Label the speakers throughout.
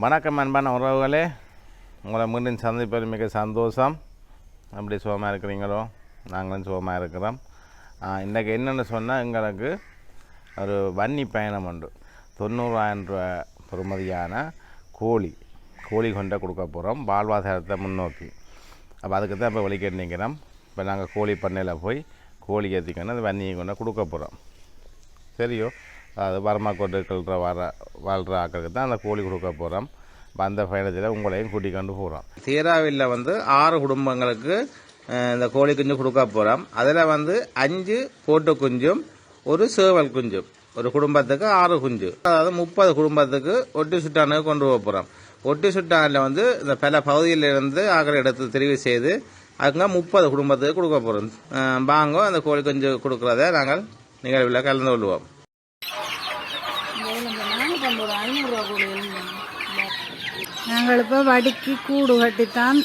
Speaker 1: வணக்கம் அன்பான உறவுகளே, உங்களை மீண்டும் சந்திப்பது மிக சந்தோஷம். அப்படி சுகமாக இருக்கிறீங்களோ? நாங்களும் சுகமாக இருக்கிறோம். இன்றைக்கு என்னென்னு சொன்னால், எங்களுக்கு ஒரு வன்னி பயணம் உண்டு. 90,000 ரூபா பெறுமதியான கோழி கொண்ட கொடுக்க போகிறோம், வாழ்வாதாரத்தை முன்னோக்கி. அப்போ அதுக்கு தான் இப்போ வெளிக்கிட்டு நிற்கிறோம். இப்போ நாங்கள் கோழி பண்ணையில் போய் கோழி ஏற்றிக்கணும், அது வன்னியை கொண்டு கொடுக்க போகிறோம். சரியோ? அது வரமாக்கோட்டுக்கள் வாழ்கிற ஆக்களுக்கு தான் அந்த கோழி கொடுக்க போகிறோம். இப்போ அந்த பயணத்தில் உங்களையும் கூட்டிக்கொண்டு போகிறோம். சீராவில் 6 குடும்பங்களுக்கு இந்த கோழி குஞ்சு கொடுக்க போகிறோம். அதில் 5 போட்டு குஞ்சும் 1 சேவல் குஞ்சும், ஒரு குடும்பத்துக்கு 6 குஞ்சு, அதாவது 30 குடும்பத்துக்கு ஒட்டி சுட்டானுக்கு கொண்டு போக போகிறோம். ஒட்டி சுட்டானில் இந்த பல பகுதியிலிருந்து ஆக்களை எடுத்து தெரிவு செய்து அங்கே 30 குடும்பத்துக்கு கொடுக்க போகிறோம். வாங்க அந்த கோழி குஞ்சு கொடுக்குறத நாங்கள் நிகழ்வில் கலந்து கொள்வோம்.
Speaker 2: நாங்கள் இப்போ வடிக்கு கூடு கட்டித்தான்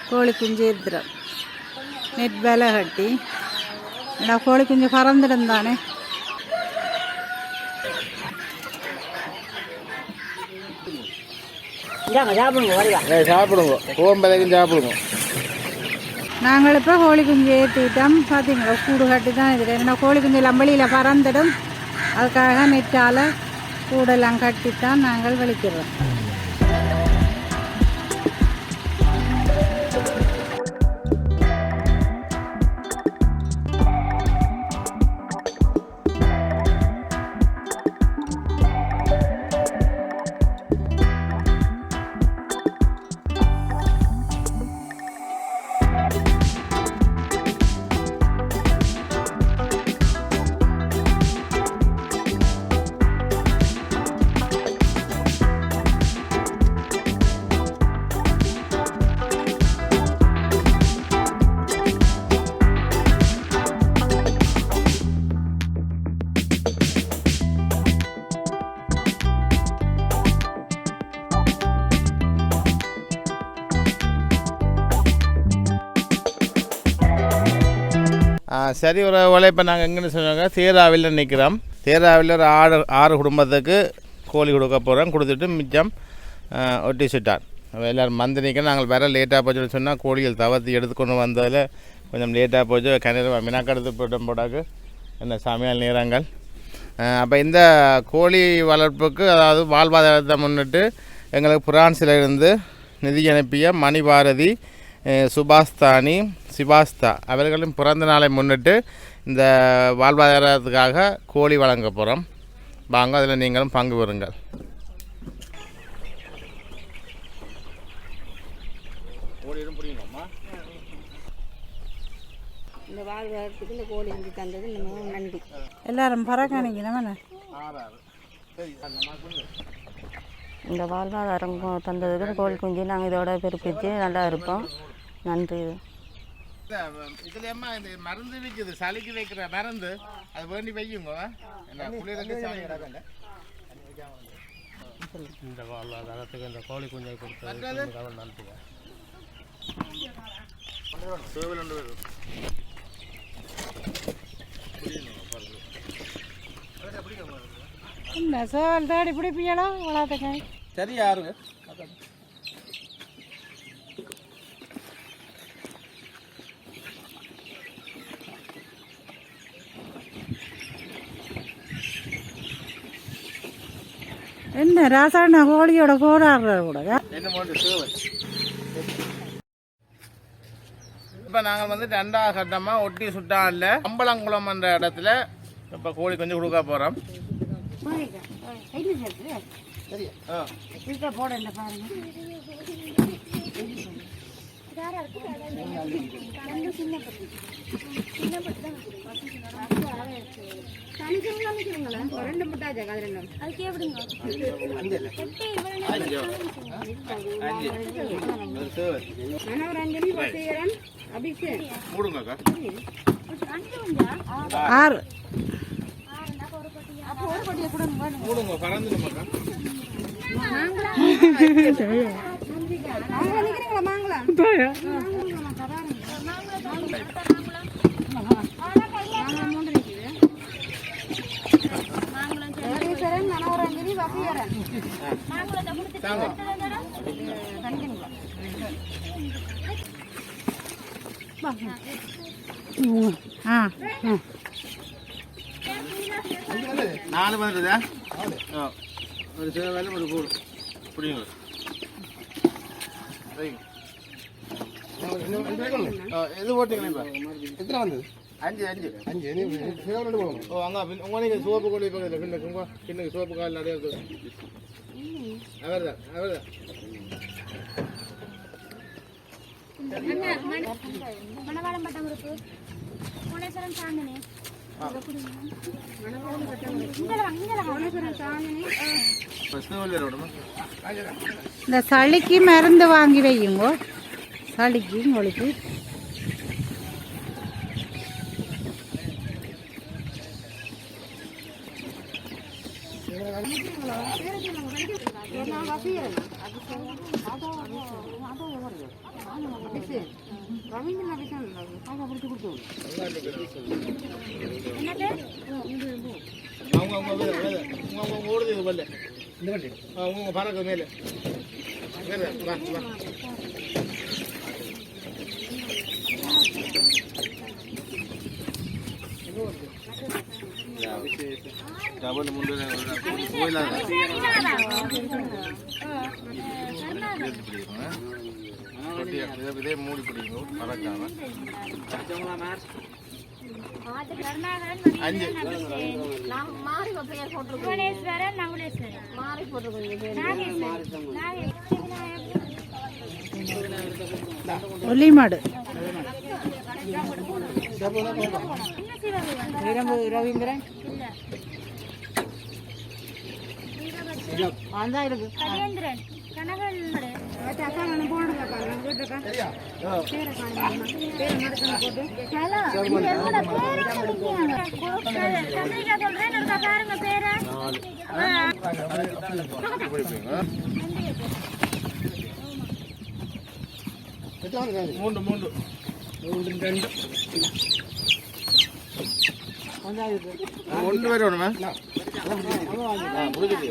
Speaker 2: கோழி குஞ்சு ஏற்றுறோம். நெட் விலை கட்டி கோழி குஞ்சு பறந்துடும் தானே.
Speaker 1: சாப்பிடுங்க, போகும்போதைக்கும் சாப்பிடுங்க.
Speaker 2: நாங்கள் இப்போ கோழி குஞ்சு ஏற்றிட்டோம். பார்த்தீங்களா, கூடு கட்டி தான் இருக்கிறேன். ஏன்னா கோழி குஞ்சு லம்பளியில் பறந்துடும், அதுக்காக நெட்டால் கூடெல்லாம் கட்டித்தான் நாங்கள் வலிக்கிறோம்.
Speaker 1: சரி, ஒரு இப்போ நாங்கள் எங்கேன்னு சொன்னாங்க, தேராவில் நிற்கிறோம். தேராவில் ஒரு 6 குடும்பத்துக்கு கோழி கொடுக்க போகிறோம். கொடுத்துட்டு மிச்சம் ஒட்டி சுட்டான். எல்லோரும் நிற்கிறோம். நாங்கள் வேறு லேட்டாக போச்சுன்னு சொன்னால் கோழிகள் தவத்தி எடுத்துக்கொண்டு வந்ததில் கொஞ்சம் லேட்டாக போச்சு. கிணறு மினாக்கெடுத்து போட்டோம் போட்டாக்கு என்ன சமையல் நேரங்கள். அப்போ இந்த கோழி வளர்ப்புக்கு, அதாவது வாழ்வாதாரத்தை முன்னிட்டு எங்களுக்கு பிரான்ஸில் இருந்து நிதி அனுப்பிய மணிபாரதி, சுபாஸ்தானி, சிபாஸ்தா அவர்களின் பிறந்த நாளை முன்னிட்டு இந்த வாழ்வாதாரத்துக்காக கோழி வழங்க போகிறோம். வாங்க, அதில் நீங்களும் பங்கு பெறுங்கள்.
Speaker 2: இந்த வாழ்வாதாரத்துக்கு இந்த கோழி குஞ்சு தந்தது நன்றி. எல்லாரும் பறக்காணிக்கணும்.
Speaker 3: இந்த வாழ்வாதாரம் தந்ததுக்கு கோழி குஞ்சு நாங்கள் இதோட பெருப்பிச்சு நல்லா இருப்போம். நன்றி.
Speaker 1: இதுலமா இந்த மருந்து வைக்குது, சளிக்கு வைக்கிற மருந்து, அது வேண்டி வையுங்க. இந்த வாழ்வாதாரத்துக்கு இந்த கோழி குஞ்சை கொடுத்தது நன்றி.
Speaker 2: என்ன சேவல் தேடி பிடிப்பீங்களா? வளர்த்துக்க
Speaker 1: சரி, யாருங்க
Speaker 2: என்ன ராசாயன கோழியோட போராடுற கூட.
Speaker 1: இப்போ நாங்கள் 2ஆவது கட்டமாக ஒட்டி சுட்டான்ல அம்பலங்குளம் என்ற இடத்துல இப்போ கோழி கொஞ்சம் கொடுக்க போகிறோம். நாலு வந்துடுதா ஒரு சில வேலை ஒரு கூடு புரியுங்க எது போட்டீங்களா இப்போ எத்தனை வந்தது 5 ஓ அங்கே உங்களுக்கு சோப்பு கொடி பக்கத்தில் கிண்ணுக்கு சோப்பு கால் நிறைய இருக்குது அவர்தான்
Speaker 2: இந்த சளிக்கு மருந்து வாங்கி வையுங்கோ சளிக்கு உங்களுக்கு
Speaker 1: ஓடுது உங்க பறக்க மேலே டபுள் முண்டு இதே மூடி பிடிக்கும் பறக்காம 5
Speaker 2: ஒல்லி மாடு ரவீந்திரன்
Speaker 1: மூன்று ஒன்று பேர் வேணுமா முடிஞ்சு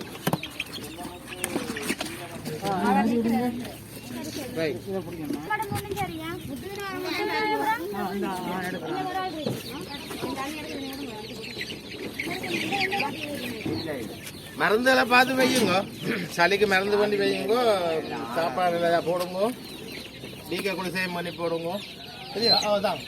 Speaker 1: மருந்தெல்லாம் பார்த்து வையுங்க சளிக்கு மருந்து பண்ணி வையுங்க சாப்பாடு எல்லாம் போடுங்க டீக்கா கூட சேம் பண்ணி போடுங்க அதான்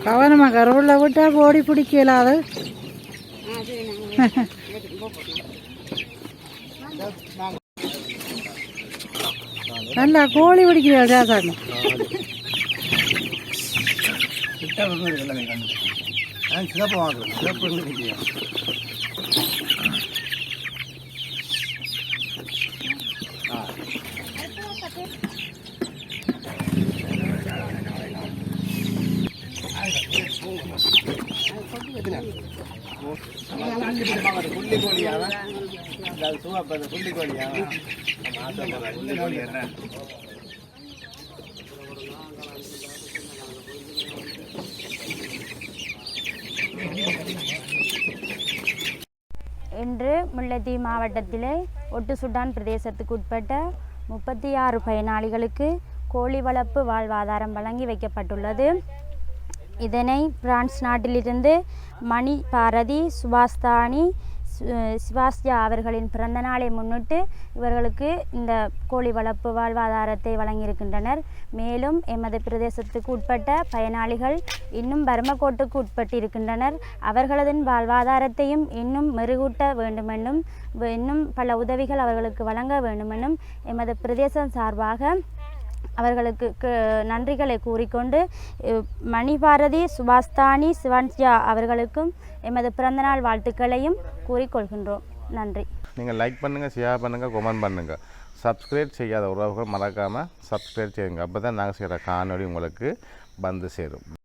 Speaker 2: கவனமாக ரோட்டில் விட்டால் ஓடி பிடிக்கலாது நல்லா கோழி பிடிக்கிறா சாதாரண
Speaker 1: சிறப்பு வாங்குறோம் சிறப்பு புள்ளி கோழியாக சுவாப்பது புள்ளி கோழியாக புள்ளி கோழி என்ன
Speaker 4: இன்று முல்லைத்தீவு மாவட்டத்திலே ஒட்டுசுட்டான் பிரதேசத்துக்கு உட்பட்ட 36 பயனாளிகளுக்கு கோழி வளர்ப்பு வாழ்வாதாரம் வழங்கி வைக்கப்பட்டுள்ளது. இதனை பிரான்ஸ் நாட்டிலிருந்து மணி பாரதி சுபாஸ்தானி சிவாஸ்யா அவர்களின் பிறந்த நாளை முன்னிட்டு இவர்களுக்கு இந்த கோழி வளர்ப்பு வாழ்வாதாரத்தை வழங்கியிருக்கின்றனர். மேலும் எமது பிரதேசத்துக்கு உட்பட்ட பயனாளிகள் இன்னும் பரமக்கோட்டுக்கு உட்பட்டிருக்கின்றனர். அவர்களது வாழ்வாதாரத்தையும் இன்னும் மெருகூட்ட வேண்டுமென்றும் இன்னும் பல உதவிகள் அவர்களுக்கு வழங்க வேண்டுமென்றும் எமது பிரதேசம் சார்பாக அவர்களுக்கு நன்றிகளை கூறிக்கொண்டு மணிபாரதி சுபாஸ்தானி சிவான்சியா அவர்களுக்கும் எமது பிறந்தநாள் வாழ்த்துக்களையும் கூறிக்கொள்கின்றோம். நன்றி.
Speaker 1: நீங்கள் லைக் பண்ணுங்கள், ஷேர் பண்ணுங்கள், கமெண்ட் பண்ணுங்கள். சப்ஸ்கிரைப் செய்யாத உறவுகள் மறக்காமல் சப்ஸ்கிரைப் செய்யுங்க. அப்போ தான் நாங்கள் செய்கிற காணொளி உங்களுக்கு வந்து சேரும்.